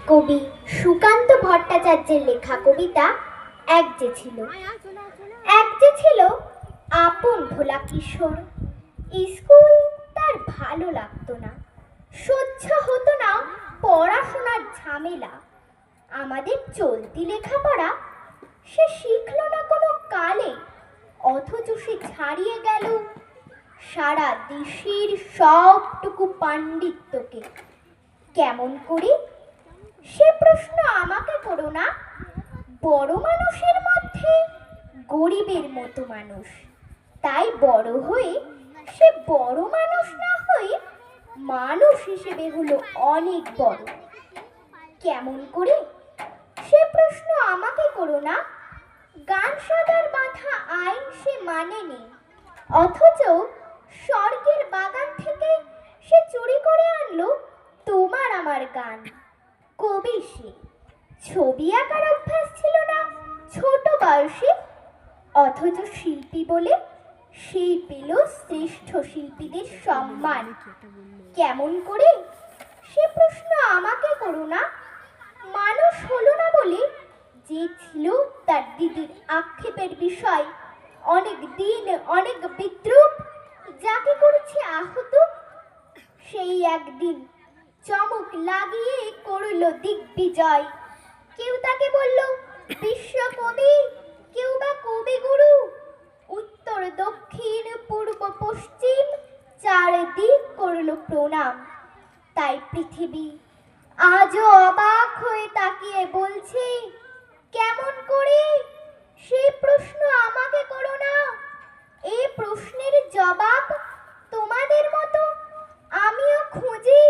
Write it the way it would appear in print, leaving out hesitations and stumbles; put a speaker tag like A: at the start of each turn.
A: কবি সুকান্ত ভট্টাচার্যের লেখা কবিতা এক যে ছিল। এক যে ছিল আপন ভোলা কিশোর, স্কুল তার ভালো লাগতো না, সহ্য হতো না পড়াশোনার ঝামেলা। আমাদের চলতি লেখাপড়া সে শিখলো না কোনো কালে, অথচ সে ছাড়িয়ে গেল সারা দেশের সবটুকু পাণ্ডিত্যকে। কেমন করে সে প্রশ্ন আমাকে করো না। বড় মানুষের মধ্যে গরিবের মতো মানুষ, তাই বড় হয়ে সে বড় মানুষ না হয়ে মানুষ হিসেবে হলো অনেক বড়। কেমন করে সে প্রশ্ন আমাকে করো না। গান সাদার বাঁধা আইন সে মানেনি, অথচ স্বর্গের বাগান থেকে সে চুরি করে আনলো তোমার আমার গান। কবি সে, ছবি আঁকার অভ্যাস ছিল না ছোট বয়সে, অথচ শিল্পী বলে সেই পেল শ্রেষ্ঠ শিল্পীদের সম্মান। কেমন করে সে প্রশ্ন আমাকে করো না। মানুষ হলো না বলে যে ছিল তার দিদির আক্ষেপের বিষয়, অনেক দিন অনেক বিদ্রুপ যাকে করেছে আহত, সেই একদিন চমক লাগিয়ে করল দিগ্বিজয়। কেউ তাকে বলল বিশ্বকবি, কেউ বা কবিগুরু। উত্তর দক্ষিণ পূর্ব পশ্চিম চারদিক করল প্রণাম। তাই পৃথিবী আজও অবাক হয়ে তাকিয়ে বলছে, কেমন করে সে প্রশ্ন আমাকে করো না। এই প্রশ্নের জবাব তোমাদের মতো আমিও খুঁজি।